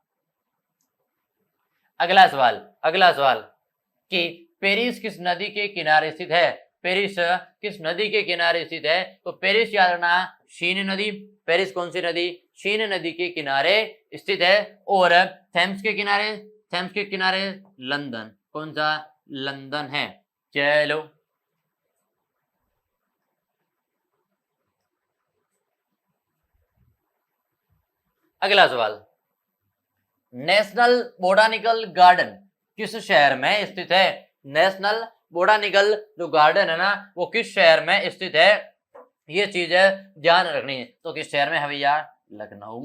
अगला सवाल कि पेरिस किस नदी के किनारे स्थित है? पेरिस किस नदी के किनारे स्थित है? तो पेरिस याद रखना, शीन नदी। पेरिस कौन सी नदी? शीन नदी के किनारे स्थित है। और थेम्स के किनारे लंदन। कौन सा? लंदन है। चलो अगला सवाल, नेशनल बोटानिकल गार्डन किस शहर में स्थित है? नेशनल बोटानिकल जो गार्डन है ना, वो किस शहर में स्थित है? ये चीज ध्यान रखनी है। तो किस शहर में है भैया? लखनऊ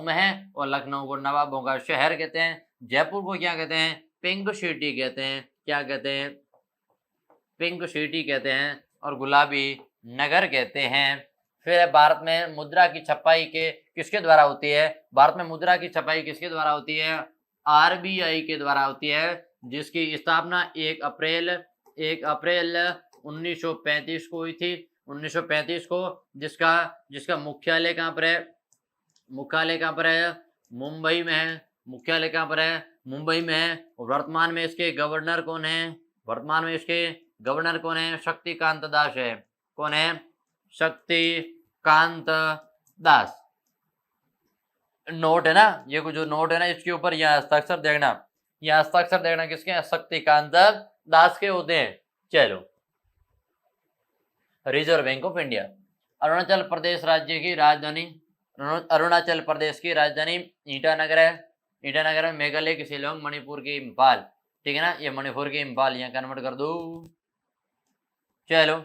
में है। और लखनऊ को नवाबों का शहर कहते हैं। जयपुर को क्या कहते हैं? पिंक सिटी कहते हैं। क्या कहते हैं? पिंक सिटी कहते हैं। और गुलाबी नगर कहते हैं। फिर भारत में मुद्रा की छपाई किसके द्वारा होती है? भारत में मुद्रा की छपाई किसके द्वारा होती है? आरबीआई के द्वारा होती है, जिसकी स्थापना 1 अप्रैल 1935 को हुई थी। 1935 को, जिसका मुख्यालय कहाँ पर है? मुंबई में है। मुख्यालय कहाँ पर है? मुंबई में है। वर्तमान में इसके गवर्नर कौन है? शक्तिकांत दास है। कौन है? शक्तिकांत दास। नोट है ना, ये जो नोट है ना, इसके ऊपर यह हस्ताक्षर देखना, किसके? शक्तिकांत दास के होते हैं। चलो, Reserve Bank of India. Arunachal Pradesh राज्य की राजधानी, अरुणाचल प्रदेश की राजधानी ईटानगर है। ईटानगर में मेघालय की शिलोंग, मणिपुर की इम्फाल, ठीक है ना, ये मणिपुर की इम्फाल यहाँ कन्वर्ट कर दो। चलो,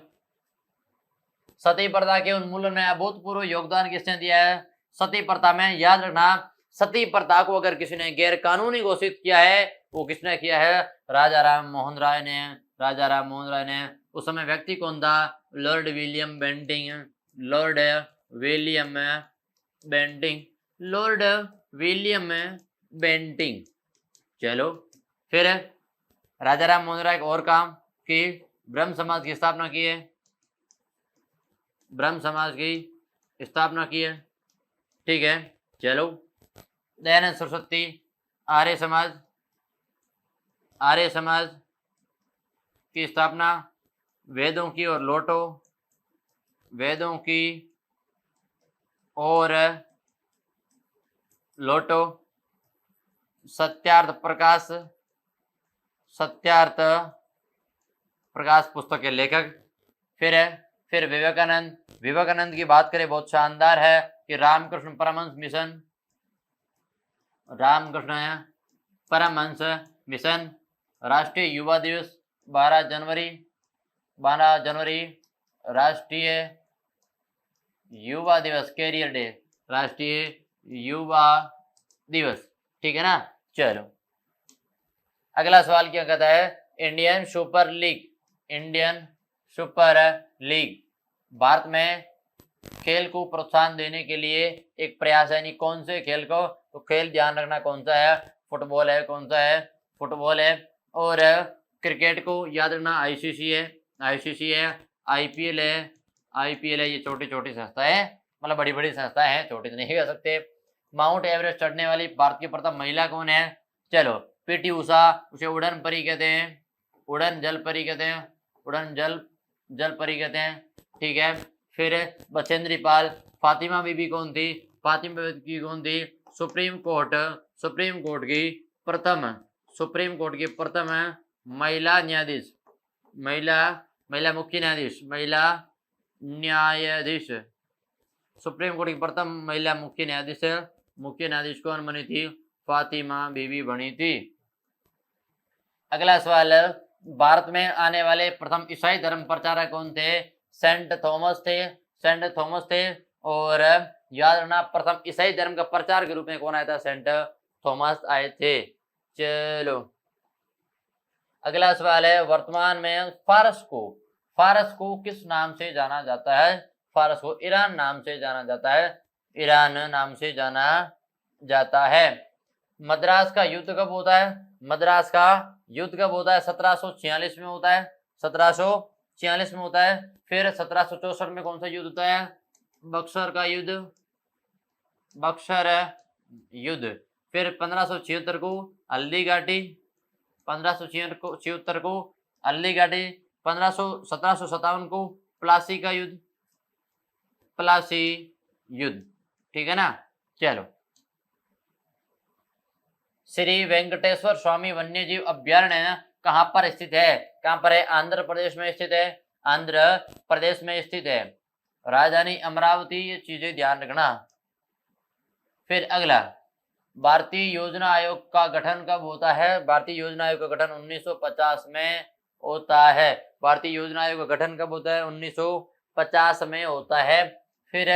सती प्रथा के उन्मूलन में अभूतपूर्व योगदान किसने दिया है? सती प्रथा में याद रखना, सती प्रथा को अगर किसी ने गैर कानूनी घोषित किया है, वो किसने किया है? राजा राम मोहन राय ने। राजा राम मोहन राय ने। उस समय व्यक्ति कौन था? Lord William Bentinck. Lord William Bentinck. Lord William Bentinck. चलो, फिर राजा राम मोहन राय और काम की ब्रह्म समाज की स्थापना की है। ब्रह्म समाज की स्थापना की है, ठीक है। चलो, दयानंद सरस्वती, आर्य समाज, आर्य समाज की स्थापना, वेदों की और लौटो, वेदों की और लौटो, सत्यार्थ प्रकाश, सत्यार्थ प्रकाश पुस्तक के लेखक। फिर विवेकानंद। विवेकानंद की बात करें, बहुत शानदार है कि रामकृष्ण परमहंस मिशन, रामकृष्ण परमहंस मिशन, राष्ट्रीय युवा दिवस 12 जनवरी, 12 जनवरी राष्ट्रीय युवा दिवस, कैरियर डे, राष्ट्रीय युवा दिवस, ठीक है ना। चलो, अगला सवाल क्या कहता है? Indian super league, Indian super league Bharat में खेल को प्रोत्साहन देने के लिए एक प्रयास है। कौन से खेल को? तो खेल ध्यान रखना कौन सा है? फुटबॉल है। कौन सा है? फुटबॉल है। और क्रिकेट को याद रखना आईसीसी है, आईसीसी है। आईपीएल है, आईपीएल है। ये छोटी छोटी संस्थाएं है, मतलब बड़ी बड़ी संस्थाएं हैं, छोटी तो नहीं कह सकते। माउंट एवरेस्ट चढ़ने वाली भारत की प्रथम महिला कौन है? चलो, पीटी उषा, उसे उड़न परी कहते हैं, उड़न जल परी कहते हैं, उड़न जल परी कहते हैं, ठीक है। फिर बचेंद्री पाल। फातिमा बीबी कौन थी? फातिमा बीबी कौन थी? सुप्रीम कोर्ट की प्रथम, सुप्रीम कोर्ट की प्रथम महिला न्यायाधीश, महिला मुख्य न्यायाधीश, महिला न्यायाधीश, सुप्रीम कोर्ट की प्रथम महिला मुख्य न्यायाधीश कौन बनी थी? फातिमा बीबी बनी थी। अगला सवाल, भारत में आने वाले प्रथम ईसाई धर्म प्रचारक कौन थे? सेंट थॉमस थे, सेंट थॉमस थे। और याद रखना, प्रथम ईसाई धर्म का प्रचार के रूप में कौन आया था? सेंट थॉमस आए थे। चलो, अगला सवाल है, वर्तमान में फारस को किस नाम से जाना जाता है? फारस को ईरान नाम से जाना जाता है, ईरान नाम से जाना जाता है। मद्रास का युद्ध कब होता है? मद्रास का युद्ध कब होता है? 1746 में होता है, 1746 में होता है। फिर 1764 में कौन सा युद्ध होता है? बक्सर का युद्ध, बक्सर युद्ध। फिर 1576 को हल्दी घाटी, 1576 को हल्दी घाटी। 1757 को प्लासी का युद्ध, प्लासी युद्ध, ठीक है ना। चलो, श्री वेंकटेश्वर स्वामी वन्य जीव अभ्यारण्य कहाँ पर स्थित है? कहाँ पर है? आंध्र प्रदेश में स्थित है, आंध्र प्रदेश में स्थित है। राजधानी अमरावती, ये चीजें ध्यान रखना। फिर अगला, भारतीय योजना आयोग का गठन कब होता है? भारतीय योजना आयोग का गठन 1950 में होता है। भारतीय योजना आयोग का गठन कब होता है? 1950 में होता है। फिर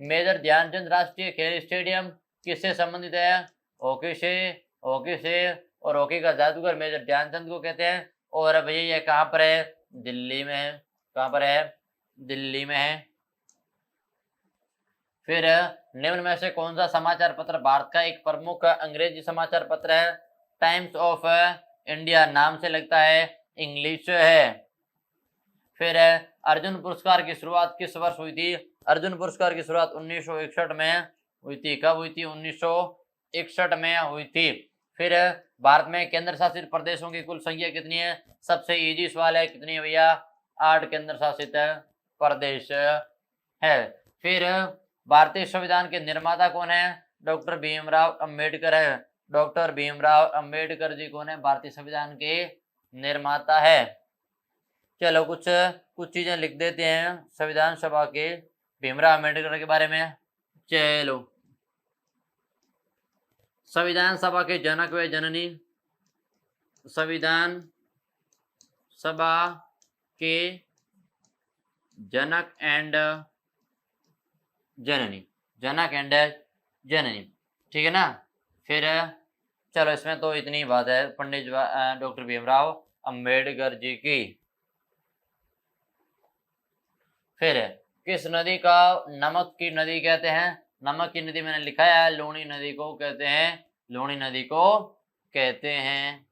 मेजर ध्यानचंद राष्ट्रीय खेल स्टेडियम किससे संबंधित है? हॉकी से, हॉकी से। और हॉकी का जादूगर मेजर ध्यानचंद को कहते हैं। और भैया ये कहाँ पर है? दिल्ली में है। कहाँ पर है? दिल्ली में है। फिर निम्न में से कौन सा समाचार पत्र भारत का एक प्रमुख अंग्रेजी समाचार पत्र है? टाइम्स ऑफ इंडिया नाम से लगता है, इंग्लिश है। फिर अर्जुन पुरस्कार की शुरुआत किस वर्ष हुई थी? अर्जुन पुरस्कार की शुरुआत 1961 में हुई थी। कब हुई थी? 1961 में हुई थी। फिर भारत में केंद्र शासित प्रदेशों की कुल संख्या कितनी है? सबसे इजी सवाल है, कितनी है भैया? 8 केंद्र शासित प्रदेश है। फिर भारतीय संविधान के निर्माता कौन है? डॉक्टर भीमराव अंबेडकर है। डॉक्टर भीमराव अंबेडकर जी कौन है? भारतीय संविधान के निर्माता है। चलो कुछ कुछ चीजें लिख देते हैं संविधान सभा के भीमराव अम्बेडकर के बारे में। चलो, संविधान सभा के जनक व जननी, संविधान सभा के जनक एंड जननी, जनक एंड जननी, ठीक है ना। फिर चलो इसमें तो इतनी बात है पंडित डॉक्टर भीमराव अंबेडकर जी की। फिर किस नदी का नमक की नदी कहते हैं? नमक की नदी मैंने लिखा है लूणी नदी को कहते हैं, लूणी नदी को कहते हैं।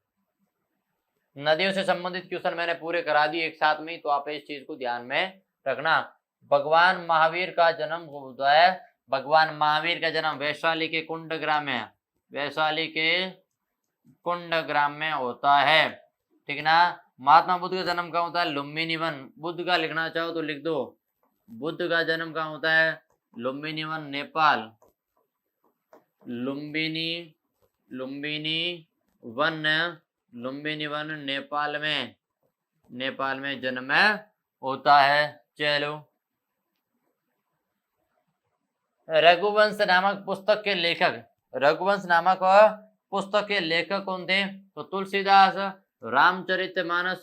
नदियों से संबंधित क्वेश्चन मैंने पूरे करा दिए एक साथ में, तो आप इस चीज को ध्यान में रखना। भगवान महावीर का जन्म होता है, भगवान महावीर का जन्म वैशाली के कुंडग्राम में, वैशाली के कुंडग्राम में होता है, ठीक है ना। महात्मा बुद्ध का जन्म कहाँ होता है? लुम्बिनी वन। बुद्ध का लिखना चाहो तो लिख दो, बुद्ध का जन्म कहाँ होता है? Lumbini one, Nepal. Lumbini Lumbini one, Lumbini one Nepal में, नेपाल में जन्म होता है। चलो, रघुवंश नामक पुस्तक के लेखक, रघुवंश नामक पुस्तक के लेखक कौन थे? तो तुलसीदास। रामचरितमानस,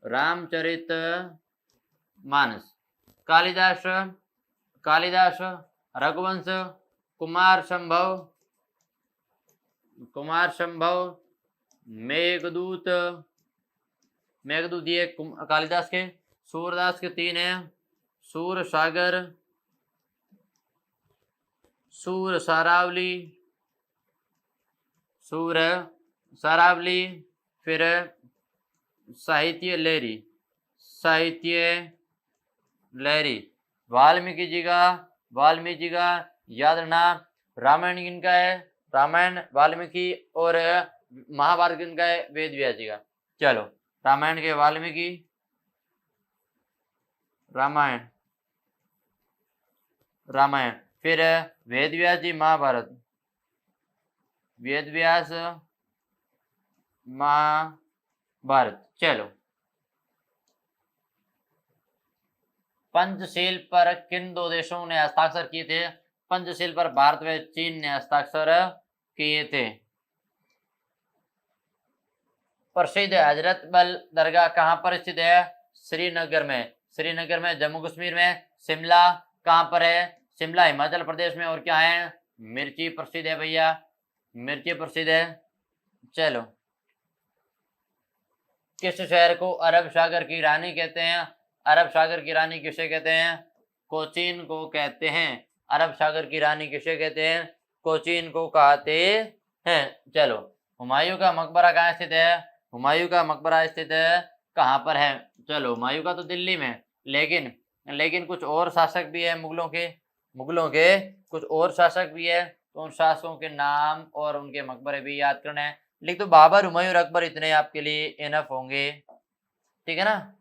रामचरितमानस, कालिदास, कालिदास, रघुवंश, कुमार संभव, कुमार संभव, मेघदूत, मेघदूत ये कालिदास के। सूरदास के 3 है, सूर सागर, सूर सारावली, सूर सारावली। फिर साहित्य लहरी, साहित्य लहरी। वाल्मीकि जी का, वाल्मीकि जी का याद रखना। रामायण किनका है? रामायण वाल्मीकि, और महाभारत किनका है? वेद व्यास जी का। चलो, रामायण के वाल्मीकि, रामायण, रामायण। फिर वेद व्यास जी महाभारत, वेद व्यास महाभारत। चलो, पंचशील पर किन 2 देशों ने हस्ताक्षर किए थे? पंचशील पर भारत व चीन ने हस्ताक्षर किए थे। प्रसिद्ध हजरत बल दरगाह कहाँ पर स्थित है? श्रीनगर में, श्रीनगर में, जम्मू कश्मीर में। शिमला कहाँ पर है? शिमला हिमाचल प्रदेश में। और क्या है? मिर्ची प्रसिद्ध है भैया, मिर्ची प्रसिद्ध है। चलो, किस शहर को अरब सागर की रानी कहते हैं? अरब सागर की रानी किसे कहते हैं? कोचीन को कहते हैं। अरब सागर की रानी किसे कहते हैं? कोचीन को कहते हैं। चलो, हुमायूं का मकबरा कहाँ स्थित है? हुमायूं का मकबरा स्थित है कहाँ पर है? चलो, हुमायूं का तो दिल्ली में, लेकिन कुछ और शासक भी है मुगलों के, मुगलों के कुछ और शासक भी है, तो उन शासकों के नाम और उनके मकबरे भी याद करना है। लिख दो बाबर, हुमायूं, अकबर, इतने आपके लिए इनफ होंगे, ठीक है ना।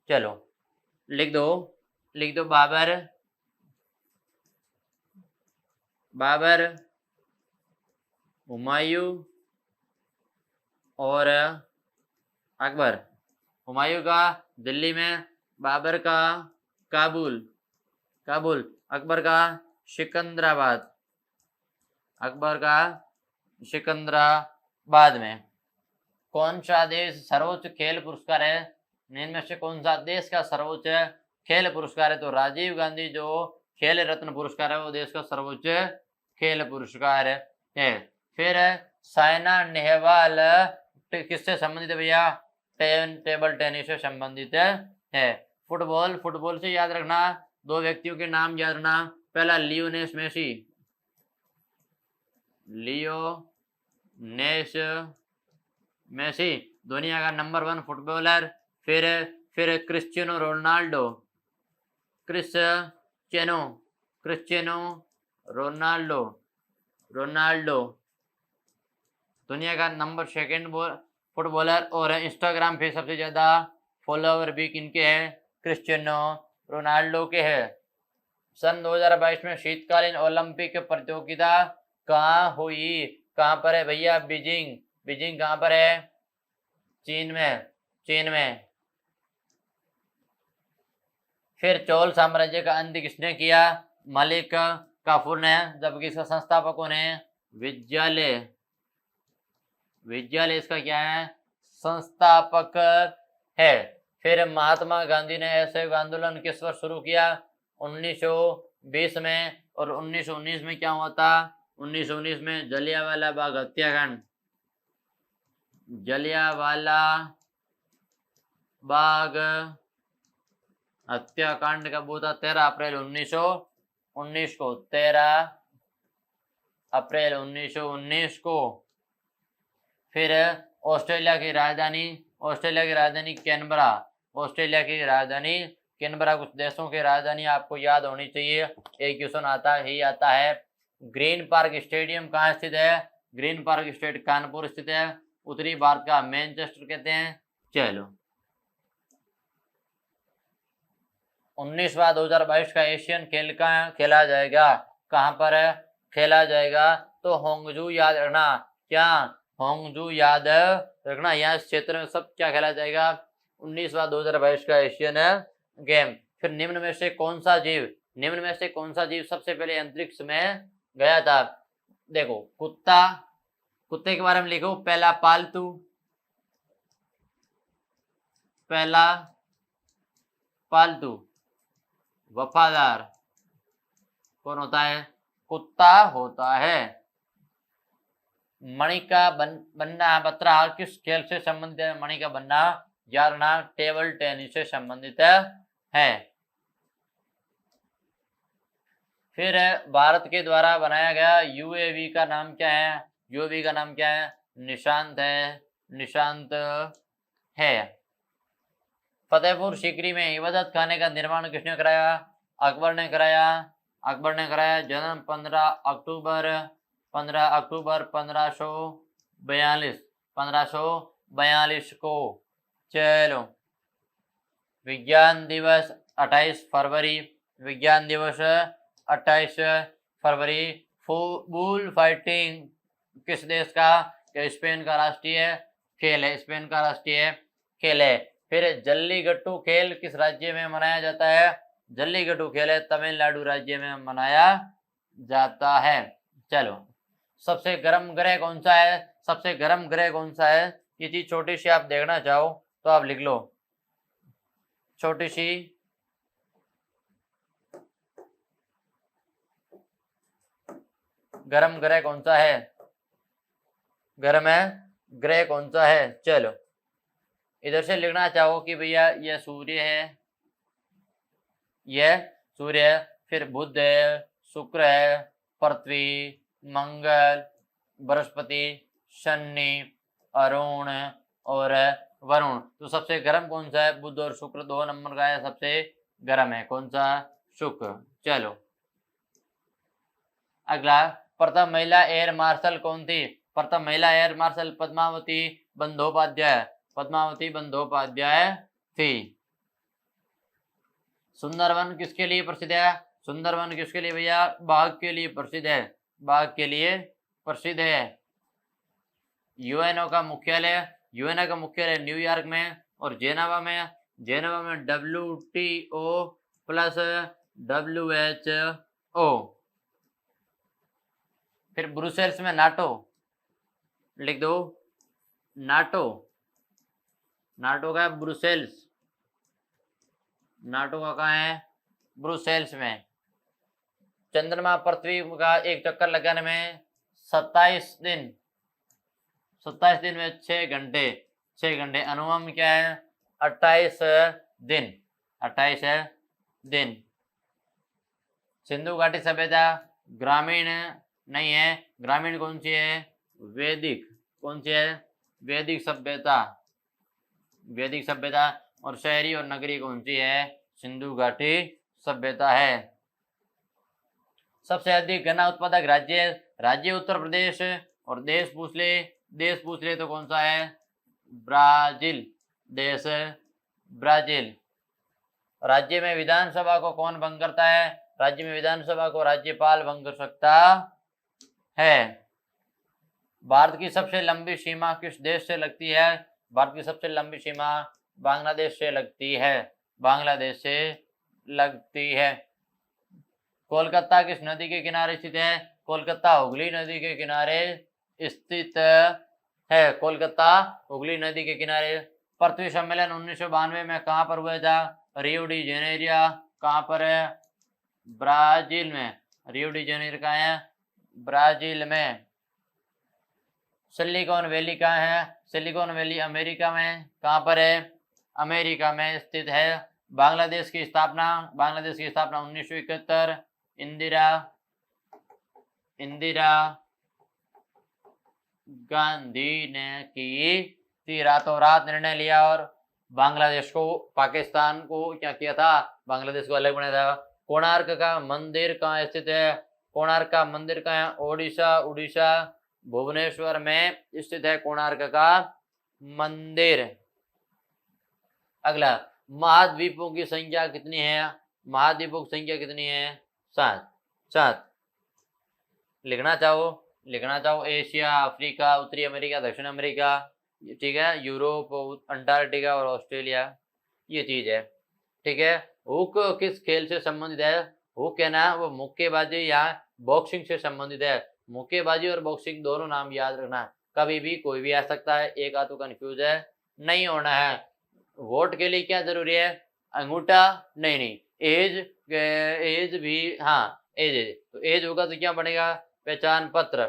चलो, लिख दो बाबर, बाबर, हुमायूं और अकबर। हुमायूं का दिल्ली में, बाबर का काबुल, काबुल, अकबर का सिकंदराबाद, अकबर का सिकंदराबाद में। कौन सा देश सर्वोच्च खेल पुरस्कार है? इनमें से कौन सा देश का सर्वोच्च खेल पुरस्कार है? तो राजीव गांधी जो खेल रत्न पुरस्कार है वो देश का सर्वोच्च खेल पुरस्कार है। फिर साइना नेहवाल किससे संबंधित है भैया? टेबल टेनिस से संबंधित है। फुटबॉल, फुटबॉल से याद रखना 2 व्यक्तियों के नाम याद रखना। पहला लियोनेल मेसी, लियोनेल मेसी दुनिया का नंबर 1 फुटबॉलर। फिर क्रिस्टियानो रोनाल्डो, क्रिस्टियानो रोनाल्डो दुनिया का नंबर 2 फुटबॉलर। और इंस्टाग्राम पे सबसे ज्यादा फॉलोवर भी किनके हैं? क्रिस्टियानो रोनाल्डो के हैं। सन 2022 में शीतकालीन ओलंपिक प्रतियोगिता कहाँ हुई? कहाँ पर है भैया? बीजिंग, बीजिंग कहाँ पर है? चीन में। फिर चोल साम्राज्य का अंत किसने किया? मलिक काफूर ने, जबकि इसका संस्थापक कौन है? विजय इसका क्या है? संस्थापक है। फिर महात्मा गांधी ने असहयोग आंदोलन किस वर्ष शुरू किया? 1920 में। और 1919 में क्या हुआ था? 1919 में जलियांवाला बाग हत्याकांड, जलियांवाला बाग हत्याकांड कब हुआ था? 13 अप्रैल 1919 को। 13 अप्रैल 1919 को। फिर ऑस्ट्रेलिया की राजधानी कैनबरा। ऑस्ट्रेलिया की राजधानी कैनबरा। कुछ देशों की राजधानी आपको याद होनी चाहिए, एक क्वेश्चन आता है। ग्रीन पार्क स्टेडियम कहाँ स्थित है? ग्रीन पार्क स्टेट कानपुर स्थित है। उत्तरी भारत का मैनचेस्टर कहते हैं। चलो 19वां 2022 का एशियन खेल कहाँ खेला जाएगा? कहाँ पर खेला जाएगा? तो होंगजू याद रखना। क्या? होंगजू याद रखना। यहाँ इस क्षेत्र में सब क्या खेला जाएगा? 19वां 2022 का एशियन गेम। फिर निम्न में से कौन सा जीव सबसे पहले अंतरिक्ष में गया था? देखो, कुत्ते के बारे में लिखो। पहला पालतू वफादार कौन होता है? कुत्ता होता है। मणि का बनना बतरा किस खेल से संबंधित है? मणि का बनना यारना टेबल टेनिस से संबंधित है। फिर भारत के द्वारा बनाया गया यूएवी का नाम क्या है? यूएवी का नाम क्या है? निशांत है। फतेहपुर सीकरी में इबादत खाने का निर्माण किसने कराया? अकबर ने कराया। जन्म 15 अक्टूबर 1542 को। चलो विज्ञान दिवस 28 फरवरी। बुल फाइटिंग किस देश का? स्पेन का राष्ट्रीय खेल है। फिर जल्लीकट्टू खेल किस राज्य में मनाया जाता है? जल्लीकट्टू खेल है तमिलनाडु राज्य में मनाया जाता है। चलो सबसे गर्म ग्रह कौन सा है? ये चीज छोटी सी आप देखना चाहो तो आप लिख लो, छोटी सी। गर्म ग्रह कौन सा है? चलो इधर से लिखना चाहो कि भैया यह सूर्य है, फिर बुध है, शुक्र है, पृथ्वी, मंगल, बृहस्पति, शनि, अरुण और वरुण। तो सबसे गर्म कौन सा है? बुध और शुक्र 2 नंबर का है, सबसे गर्म है कौन सा? शुक्र। चलो अगला, प्रथम महिला एयर मार्शल कौन थी? प्रथम महिला एयर मार्शल पद्मावती बंदोपाध्याय थी। सुंदरवन किसके लिए प्रसिद्ध है? सुंदरवन किसके लिए भैया? बाघ के लिए प्रसिद्ध है। यूएनओ का मुख्यालय न्यूयॉर्क में और जेनेवा में WTO प्लस WHO। फिर ब्रुसेल्स में नाटो लिख दो। नाटो का कहाँ है? ब्रुसेल्स में। चंद्रमा पृथ्वी का एक चक्कर लगाने में 27 दिन में 6 घंटे। अनुमान क्या है? 28 दिन। सिंधु घाटी सभ्यता ग्रामीण नहीं है। ग्रामीण कौन सी है? वैदिक सभ्यता। और शहरी और नगरी कौन सी है? सिंधु घाटी सभ्यता है। सबसे अधिक गन्ना उत्पादक राज्य उत्तर प्रदेश। और देश पूछ ले तो कौन सा है? ब्राजील। राज्य में विधानसभा को कौन भंग करता है? राज्य में विधानसभा को राज्यपाल भंग कर सकता है। भारत की सबसे लंबी सीमा किस देश से लगती है? भारत की सबसे लंबी सीमा बांग्लादेश से लगती है, बांग्लादेश से लगती है। कोलकाता किस नदी के किनारे स्थित है? कोलकाता हुगली नदी के किनारे स्थित है। कोलकाता हुगली नदी के किनारे। पृथ्वी सम्मेलन 1992 में कहाँ पर हुआ था? Rio de Janeiro. कहाँ पर है? ब्राजील में। रियो डी जेनेरियो कहाँ है? ब्राजील में। सिलिकॉन वैली कहाँ है? सिलिकॉन वैली अमेरिका में। कहाँ पर है? अमेरिका में स्थित है। बांग्लादेश की स्थापना 1971 इंदिरा गांधी ने की थी। रातों रात निर्णय लिया और बांग्लादेश को, पाकिस्तान को क्या किया था? बांग्लादेश को अलग बनाया था। कोणार्क का मंदिर कहाँ स्थित है? कोणार्क का मंदिर कहाँ है? उड़ीसा भुवनेश्वर में स्थित है कोणार्क का मंदिर। अगला, महाद्वीपों की संख्या कितनी है? महाद्वीपों की संख्या कितनी है? 7। लिखना चाहो एशिया, अफ्रीका, उत्तरी अमेरिका, दक्षिण अमेरिका, ठीक है, यूरोप, अंटार्कटिका और ऑस्ट्रेलिया, ये चीज है, ठीक है। हुक किस खेल से संबंधित है? हुक है ना, वो मुक्केबाजी या बॉक्सिंग से संबंधित है। मुक्केबाजी और बॉक्सिंग दोनों नाम याद रखना, कभी भी कोई भी आ सकता है, एक आध कंफ्यूज है नहीं होना है। वोट के लिए क्या जरूरी है? अंगूठा नहीं, एज भी, हाँ एज, तो एज होगा तो क्या बनेगा? पहचान पत्र,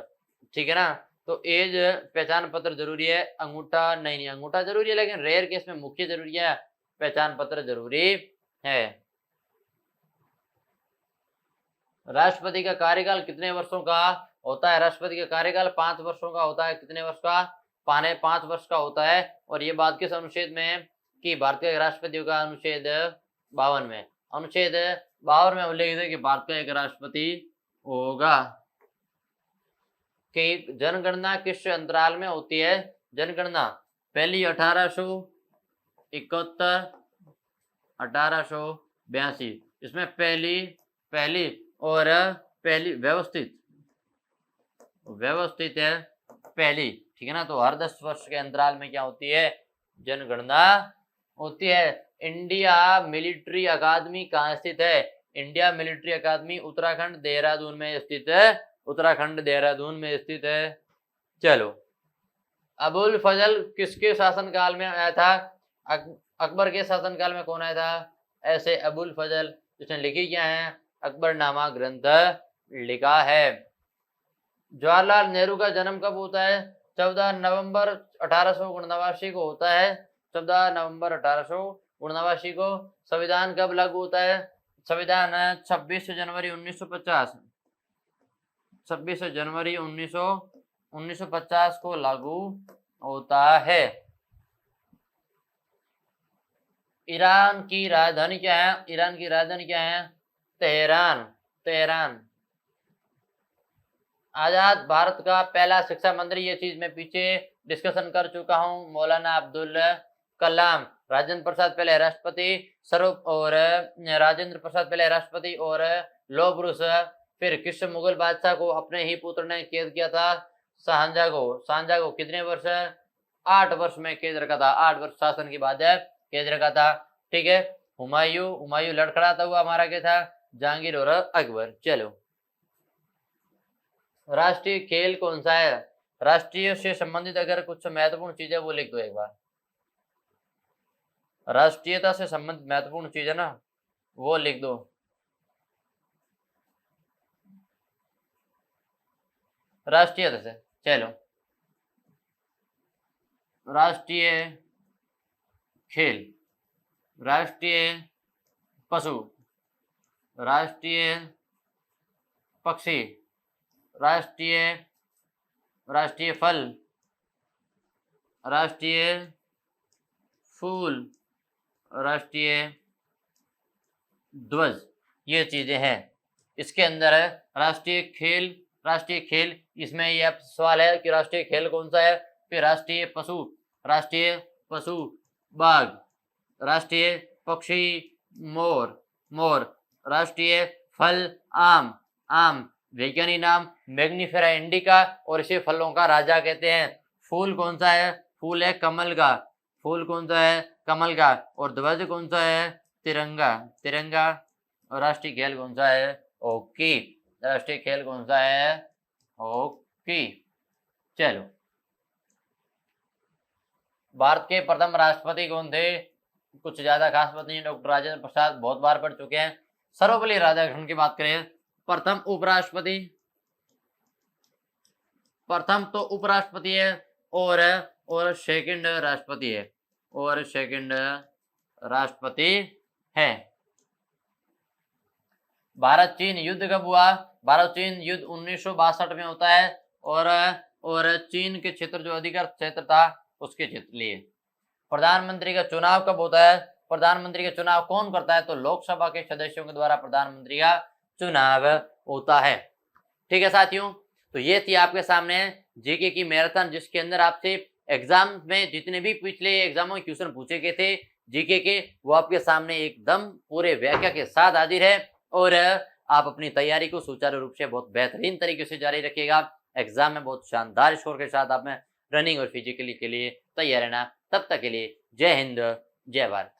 ठीक है ना। तो एज पहचान पत्र जरूरी है, अंगूठा नहीं। अंगूठा जरूरी है लेकिन रेयर केस में मुख्य जरूरी है, पहचान पत्र जरूरी है। राष्ट्रपति का कार्यकाल कितने वर्षों का होता है? राष्ट्रपति का कार्यकाल 5 वर्षों का होता है। कितने वर्ष का? 5 वर्ष का होता है। और ये बात किस अनुच्छेद में कि भारतीय राष्ट्रपतियों का? अनुच्छेद 52 में। अनुच्छेद 52 में उल्लेखित है कि भारत का एक राष्ट्रपति होगा। कि जनगणना किस अंतराल में होती है? जनगणना पहली 1871, 1882, इसमें पहली और पहली व्यवस्थित है पहली, ठीक है ना। तो हर 10 वर्ष के अंतराल में क्या होती है? जनगणना होती है। इंडिया मिलिट्री अकादमी कहाँ स्थित है? इंडिया मिलिट्री अकादमी उत्तराखंड देहरादून में स्थित है। उत्तराखंड देहरादून में स्थित है। चलो, अबुल फजल किसके शासनकाल में आया था? अकबर के शासनकाल में कौन आया था? ऐसे अबुल फजल, जिसने लिखी क्या है? अकबरनामा ग्रंथ लिखा है। जवाहरलाल नेहरू का जन्म कब होता है? 14 नवंबर 1879 को होता है। 14 नवंबर 1879 को। संविधान कब लागू होता है? संविधान 26 जनवरी 1950, 26 जनवरी 1950 को लागू होता है। ईरान की राजधानी क्या है? ईरान की राजधानी क्या है? तेहरान। आजाद भारत का पहला शिक्षा मंत्री, ये चीज मैं पीछे डिस्कशन कर चुका हूं, मौलाना अब्दुल कलाम। राजेंद्र प्रसाद पहले राष्ट्रपति और लौह पुरुष। फिर किस मुगल बादशाह को अपने ही पुत्र ने कैद किया था? शाहजहां को कितने वर्ष? 8 वर्ष में कैद रखा था। 8 वर्ष शासन के बाद कैद रखा था, ठीक है। हुमायूं लड़खड़ाता हुआ मारा गया था। जहांगीर और अकबर। चलो, राष्ट्रीय खेल कौन सा है? राष्ट्रीय से संबंधित अगर कुछ महत्वपूर्ण चीज है वो लिख दो एक बार। राष्ट्रीयता से संबंधित महत्वपूर्ण चीज है ना, वो लिख दो। राष्ट्रीयता से, चलो, राष्ट्रीय खेल, राष्ट्रीय पशु, राष्ट्रीय पक्षी, राष्ट्रीय फल, राष्ट्रीय फूल, राष्ट्रीय ध्वज, ये चीजें हैं। इसके अंदर है राष्ट्रीय खेल। इसमें यह सवाल है कि राष्ट्रीय खेल कौन सा है? फिर राष्ट्रीय पशु बाघ, राष्ट्रीय पक्षी मोर, राष्ट्रीय फल आम, वैज्ञानिक नाम मैग्निफेरा इंडिका, और इसे फलों का राजा कहते हैं। फूल कौन सा है? फूल है कमल का। फूल कौन सा है? कमल का। और ध्वज कौन सा है? तिरंगा। तिरंगा। और राष्ट्रीय खेल कौन सा है? हॉकी। राष्ट्रीय खेल कौन सा है? हॉकी। चलो, भारत के प्रथम राष्ट्रपति कौन थे? कुछ ज्यादा खास बात नहीं, डॉक्टर राजेंद्र प्रसाद, बहुत बार पढ़ चुके हैं। सर्वपल्ली राधाकृष्णन की बात करें, प्रथम उपराष्ट्रपति, प्रथम तो उपराष्ट्रपति है और सेकंड राष्ट्रपति है, और सेकंड राष्ट्रपति है। भारत चीन युद्ध कब हुआ? भारत चीन युद्ध 1962 में होता है, और चीन के क्षेत्र जो अधिकृत क्षेत्र था उसके क्षेत्र लिए। प्रधानमंत्री का चुनाव कब होता है? प्रधानमंत्री का चुनाव कौन करता है? तो लोकसभा के सदस्यों के द्वारा प्रधानमंत्री का चुनाव होता है। ठीक है साथियों, तो ये थी आपके सामने जीके की मैराथन, जिसके अंदर आपसे एग्जाम में जितने भी पिछले एग्जामों में क्वेश्चन पूछे गए थे जीके के, वो आपके सामने एकदम पूरे व्याख्या के साथ हाजिर है। और आप अपनी तैयारी को सुचारू रूप से बहुत बेहतरीन तरीके से जारी रखिएगा। एग्जाम में बहुत शानदार स्कोर के साथ आप में रनिंग और फिजिकली के लिए तैयार रहना। तब तक के लिए जय हिंद, जय भारत।